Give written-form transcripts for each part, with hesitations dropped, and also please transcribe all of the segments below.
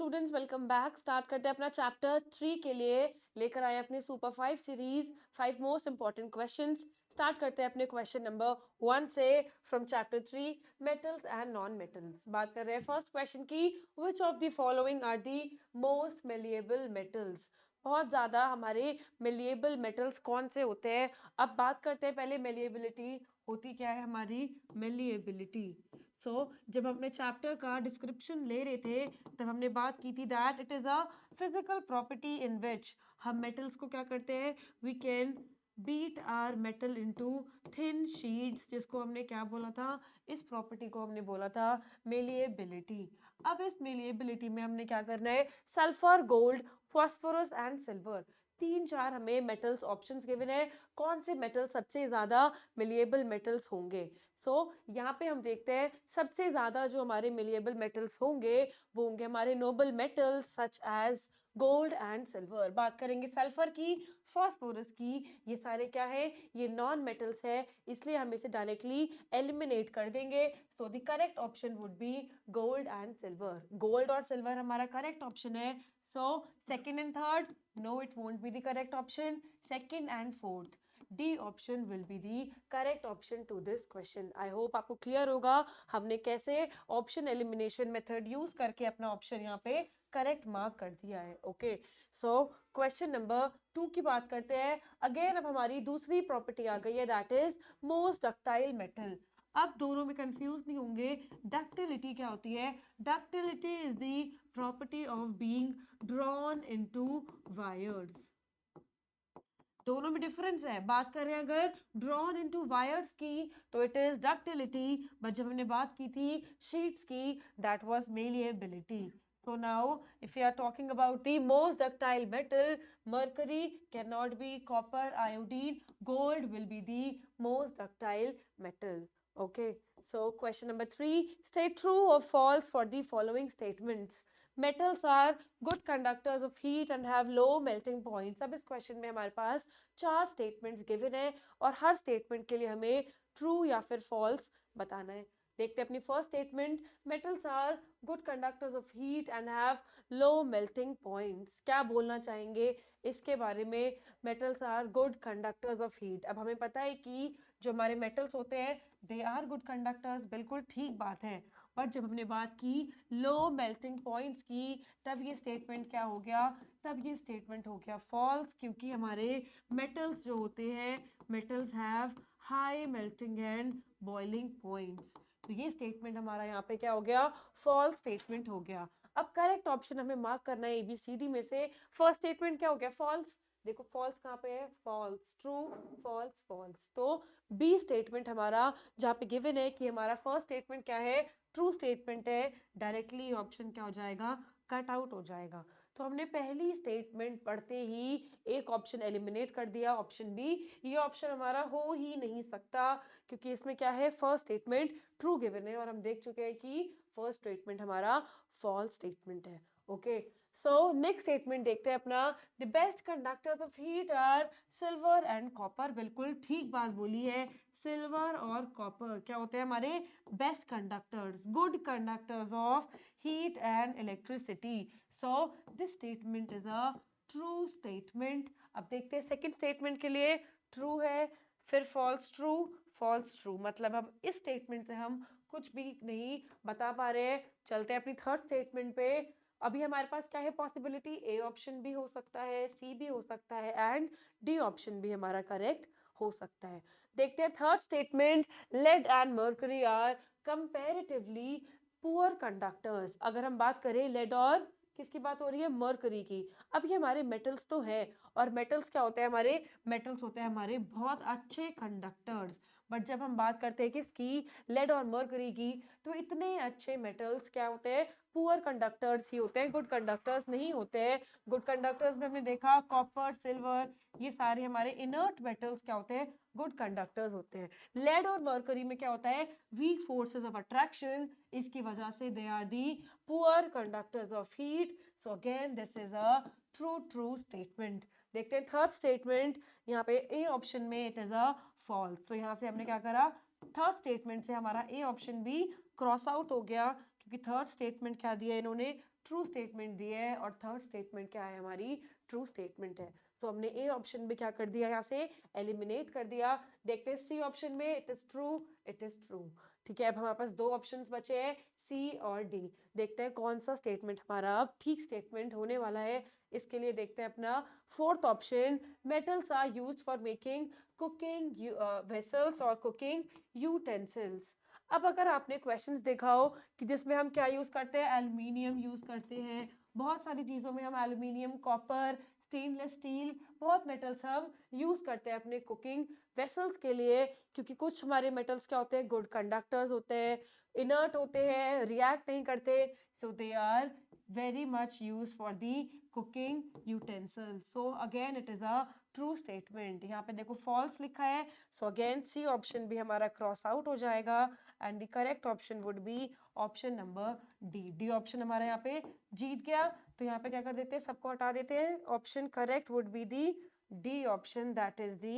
Students, welcome back. Start करते हैं अपना चैप्टर 3 के लिए। लेकर आए अपने super 5 series 5 most important questions. Start करते हैं अपने क्वेश्चन नंबर 1 से from chapter 3 metals and non metals. बात कर रहे हैं फर्स्ट क्वेश्चन की, which of the following are the most malleable metals. बहुत ज़्यादा हमारे मेलिएबल मेटल्स कौन से होते हैं। अब बात करते हैं पहले मेलिएबिलिटी होती क्या है हमारी। मेलिएबिलिटी जब हमने चैप्टर का डिस्क्रिप्शन ले रहे थे तब हमने बात की थी that it is a physical property in which हम मेटल्स को क्या करते हैं, we can beat our metal into thin sheets, जिसको हमने क्या बोला था, इस प्रॉपर्टी को हमने बोला था मेलिएबिलिटी। अब इस मेलिएबिलिटी में हमने क्या करना है, sulphur, gold, phosphorus and silver, 3-4 हमें मेटल्स ऑप्शंस गिवन है। कौन से मेटल सबसे ज़्यादा मिलिएबल मेटल्स होंगे। यहाँ पे हम देखते हैं सबसे ज़्यादा जो हमारे मिलिएबल मेटल्स होंगे वो होंगे हमारे noble metals such as gold and silver. बात करेंगे सल्फर की, फॉस्फोरस की, ये सारे क्या है, ये नॉन मेटल्स है, इसलिए हम इसे डायरेक्टली एलिमिनेट कर देंगे। So the correct option would be gold and silver. Gold और सिल्वर हमारा करेक्ट ऑप्शन है। So second and third, no, it won't be the correct option. Second and fourth, D option will be the correct option to this question. I hope आपको clear होगा हमने कैसे option elimination method use करके अपना option यहाँ पे correct mark कर दिया है। ओके, सो क्वेश्चन नंबर 2 की बात करते हैं। अगेन अब हमारी दूसरी प्रॉपर्टी आ गई है, that is most ductile metal. अब दोनों में कंफ्यूज नहीं होंगे, डक्टिलिटी क्या होती है। Ductility is the property of being drawn into wires. दोनों में डिफरेंस है। बात करें अगर ड्रॉन इनटू वायर्स की तो इट इज डक्टिलिटी, बट जब हमने बात की थी शीट्स की that was malleability. So now, if we are talking about the most ductile metal, mercury cannot be copper, iodine, gold will be the most ductile metal. Okay, so question number 3, state true or false for the following statements. Metals are good conductors of heat and have low melting points. अब इस question में हमारे पास 4 statements given है और हर statement के लिए हमें true या फिर फॉल्स बताना है। देखते हैं अपनी first statement, metals are good conductors of heat and have low melting points. क्या बोलना चाहेंगे इसके बारे में, metals are good conductors of heat. अब हमें पता है कि जो हमारे मेटल्स होते हैं दे आर गुड कंडक्टर्स, बिल्कुल ठीक बात है। बट जब हमने बात की लो मेल्टिंग पॉइंट्स की तब ये स्टेटमेंट क्या हो गया, तब ये स्टेटमेंट हो गया फॉल्स, क्योंकि हमारे मेटल्स जो होते हैं, metals have high melting and boiling points. तो ये स्टेटमेंट हमारा यहाँ पे क्या हो गया, फॉल्स स्टेटमेंट हो गया। अब करेक्ट ऑप्शन हमें मार्क करना है ABCD में से। फर्स्ट स्टेटमेंट क्या हो गया, फॉल्स। देखो फॉल्स कहाँ पे है, फॉल्स, ट्रू, फॉल्स, फॉल्स। तो बी स्टेटमेंट हमारा जहाँ पे गिवन है कि हमारा फर्स्ट स्टेटमेंट क्या है, ट्रू स्टेटमेंट है, डायरेक्टली ऑप्शन क्या हो जाएगा, कट आउट हो जाएगा। तो हमने पहली स्टेटमेंट पढ़ते ही एक ऑप्शन एलिमिनेट कर दिया, ऑप्शन बी। ये ऑप्शन हमारा हो ही नहीं सकता क्योंकि इसमें क्या है, फर्स्ट स्टेटमेंट ट्रू गिवन है और हम देख चुके हैं कि फर्स्ट स्टेटमेंट हमारा फॉल्स स्टेटमेंट है। ओके, सो नेक्स्ट स्टेटमेंट देखते हैं अपना, the best conductors of heat are silver and copper. बिल्कुल ठीक बात बोली है, सिल्वर और कॉपर क्या होते हैं हमारे best conductors, good conductors of heat and electricity. So this statement is a true statement. अब देखते हैं सेकंड स्टेटमेंट के लिए, ट्रू है फिर फॉल्स, ट्रू, फॉल्स, ट्रू, मतलब हम इस स्टेटमेंट से हम कुछ भी नहीं बता पा रहे हैं। चलते हैं अपनी थर्ड स्टेटमेंट पे। अभी हमारे पास क्या है पॉसिबिलिटी, ए ऑप्शन भी हो सकता है, सी भी हो सकता है एंड डी ऑप्शन भी हमारा करेक्ट हो सकता है। देखते हैं third statement, lead and mercury are comparatively poor conductors. अगर हम बात करें लेड और किसकी बात हो रही है, मर्करी की। अब ये हमारे मेटल्स तो है और मेटल्स क्या होते हैं हमारे, मेटल्स होते हैं हमारे बहुत अच्छे कंडक्टर्स। बट जब हम बात करते हैं किसकी, लेड और मर्करी की, तो इतने अच्छे मेटल्स क्या होते हैं, पुअर कंडक्टर्स ही होते हैं, गुड कंडक्टर्स नहीं होते हैं। गुड कंडक्टर्स में हमने देखा कॉपर, सिल्वर, ये सारे हमारे इनर्ट मेटल्स क्या होते हैं, गुड कंडक्टर्स होते हैं। लेड और मर्करी में क्या होता है, वीक फोर्सेस ऑफ अट्रैक्शन, इसकी वजह से they are the poor conductors of heat. So again this is a true statement. देखते हैं थर्ड स्टेटमेंट, यहाँ पे ए ऑप्शन में इट इज अ फॉल्स। तो यहाँ से हमने क्या करा, थर्ड स्टेटमेंट से हमारा ए ऑप्शन भी क्रॉस आउट हो गया क्योंकि थर्ड स्टेटमेंट क्या दिया इन्होंने, ट्रू स्टेटमेंट दी है और थर्ड स्टेटमेंट क्या है हमारी ट्रू स्टेटमेंट है। तो हमने ए ऑप्शन में क्या कर दिया यहाँ से एलिमिनेट कर दिया। देखते हैं सी ऑप्शन में it is true, it is true. ठीक है, अब हमारे पास दो ऑप्शंस बचे हैं सी और डी। देखते हैं कौन सा स्टेटमेंट हमारा अब ठीक स्टेटमेंट होने वाला है। इसके लिए देखते हैं अपना fourth option, metals are used for making cooking vessels और कुकिंग यूटेंसिल्स। अब अगर आपने क्वेश्चंस देखा हो कि जिसमें हम क्या यूज करते हैं, एल्युमिनियम यूज करते हैं, बहुत सारी चीजों में हम एल्युमिनियम, कॉपर, स्टेनलेस स्टील, बहुत मेटल्स हम यूज करते हैं अपने कुकिंग वेसल्स के लिए, क्योंकि कुछ हमारे मेटल्स क्या होते हैं, गुड कंडक्टर्स होते हैं, इनर्ट होते हैं, रिएक्ट नहीं करते, so they are very much used for the cooking utensils. So again it is a true statement. यहाँ पे देखो false लिखा है, so again C option भी हमारा cross out हो जाएगा and the correct option would be option number D. D option हमारा यहाँ पे जीत गया, तो यहाँ पे क्या कर देते हैं, सबको हटा देते हैं। Option correct would be the D option, that is the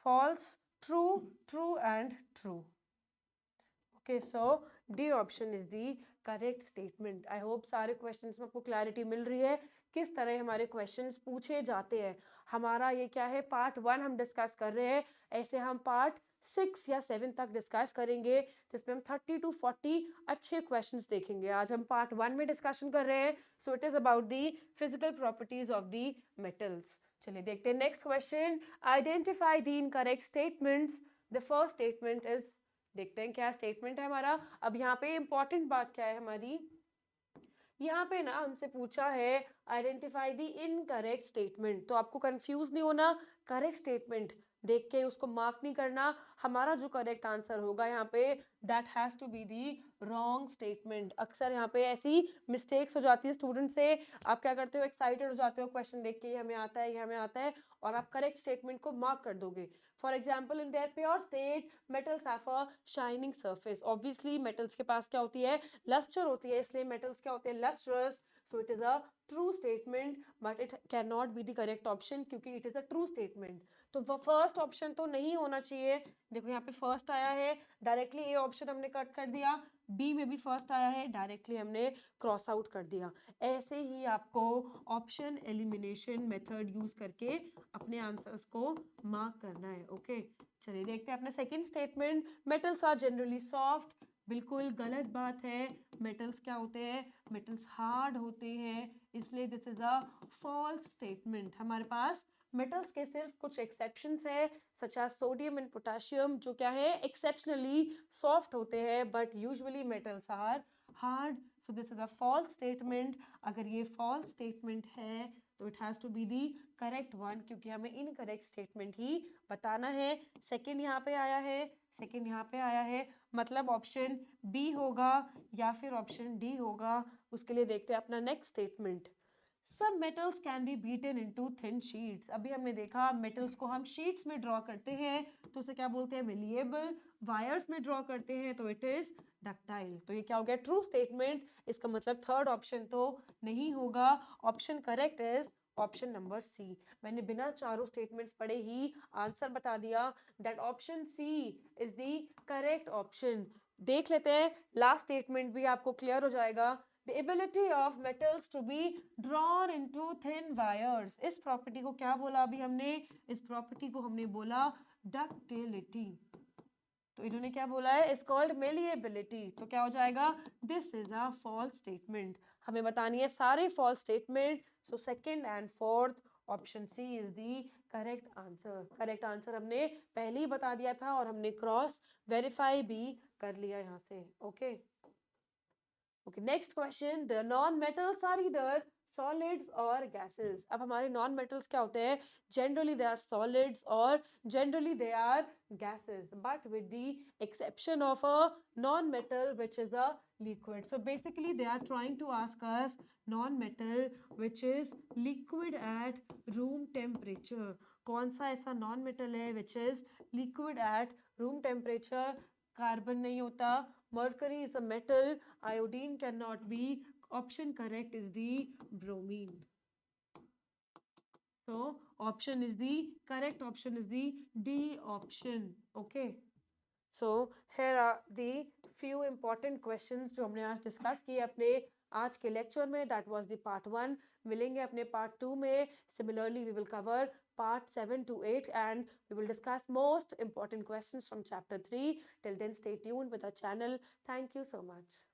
false, true, true and true. Okay, so D option is the correct statement. I hope सारे क्वेश्चंस में आपको क्लैरिटी मिल रही है किस तरह हमारे क्वेश्चंस पूछे जाते हैं। हमारा ये क्या है, पार्ट 1 हम डिस्कस कर रहे हैं, ऐसे हम पार्ट 6 या 7 तक डिस्कस करेंगे जिसमें हम 30 to 40 अच्छे क्वेश्चंस देखेंगे। आज हम पार्ट 1 में डिस्कशन कर रहे हैं, सो it is about the physical properties of the metals. चलिए देखते हैं next question, identify the incorrect statements. The first statement is, देखते हैं क्या स्टेटमेंट है हमारा। अब यहाँ पे इंपॉर्टेंट बात क्या है हमारी, यहाँ पे ना हमसे पूछा है आइडेंटिफाई द इनकरेक्ट स्टेटमेंट, तो आपको कंफ्यूज नहीं होना, करेक्ट स्टेटमेंट देख के उसको मार्क नहीं करना। हमारा जो करेक्ट आंसर होगा यहाँ पे that has to be the wrong statement. अक्सर यहाँ पे ऐसी मिस्टेक्स हो जाती है स्टूडेंट से, आप क्या करते हो, एक्साइटेड हो जाते हो क्वेश्चन देख के, ये हमें आता है, ये हमें आता है, और आप करेक्ट स्टेटमेंट को मार्क कर दोगे। For example, in their pure state metals have a shining surface. Obviously metals के पास क्या होती है, लस्टर होती है, इसलिए मेटल्स क्या होते हैं, lustrous. So it is a true statement, but it can not be the correct option क्योंकि it is a true statement. तो फर्स्ट ऑप्शन तो नहीं होना चाहिए। देखो यहाँ पे फर्स्ट आया है, डायरेक्टली ए ऑप्शन हमने कट कर दिया, बी में भी फर्स्ट आया है, डायरेक्टली हमने क्रॉस आउट कर दिया। ऐसे ही आपको ऑप्शन एलिमिनेशन मेथड यूज करके अपने आंसर्स को मार्क करना है। ओके, चलिए देखते हैं अपना second statement, metals are generally soft. बिल्कुल गलत बात है, मेटल्स क्या होते हैं, मेटल्स हार्ड होते हैं, इसलिए this is a false statement. हमारे पास मेटल्स के सिर्फ कुछ एक्सेप्शंस है, such as sodium and potassium, जो क्या है, एक्सेप्शनली सॉफ्ट होते हैं, but usually metals are hard. So this is a false statement. अगर ये फॉल्स स्टेटमेंट है तो it has to be the correct one, क्योंकि हमें इनकरेक्ट स्टेटमेंट ही बताना है। सेकेंड यहाँ पे आया है, सेकेंड यहाँ पे आया है, मतलब ऑप्शन बी होगा या फिर ऑप्शन डी होगा। उसके लिए देखते हैं अपना नेक्स्ट स्टेटमेंट, सब metals can be beaten into thin sheets. अभी हमने देखा मेटल्स को हम शीट्स में ड्रॉ करते हैं तो उसे क्या बोलते हैं, मेलिएबल। वायर्स में ड्रॉ करते हैं तो इट इज डक्टाइल। तो ये क्या हो गया, ट्रू स्टेटमेंट। इसका मतलब थर्ड ऑप्शन तो नहीं होगा। Option correct is option number C. मैंने बिना चारों स्टेटमेंट्स पढ़े ही आंसर बता दिया, that option C is the correct option. देख लेते हैं लास्ट स्टेटमेंट भी, आपको क्लियर हो जाएगा। The ability of metals to be drawn into thin wires. इस प्रॉपर्टी को क्या बोला अभी हमने, इस प्रॉपर्टी को हमने बोला डक्टिलिटी। तो इन्होंने क्या बोला है, इज कॉल्ड मेलिएबिलिटी। तो क्या हो जाएगा, this is a false statement. हमें बतानी है सारे false statement. So second and fourth option C is the correct answer. Correct answer हमने पहले ही बता दिया था और हमने क्रॉस वेरीफाई भी कर लिया यहाँ से। Okay Okay, next question. The non-metals are either solids or gases. अब हमारे non-metals क्या होते हैं? Generally they are solids or generally they are gases, but with the exception of a non-metal which is a liquid. So basically they are trying to ask us non-metal which is liquid at room temperature. कौन सा ऐसा non-metal है which is liquid at room temperature? Carbon नहीं होता, mercury is a metal, iodine cannot be, option correct is the bromine. So option is the correct option is the D option. Okay, so here are the few important questions जो हमने आज discuss किए अपने आज के lecture में। That was the part 1। मिलेंगे अपने पार्ट 2 में। Similarly we will cover part 7 to 8 and we will discuss most important questions from chapter 3. Till then, stay tuned with our channel. Thank you so much.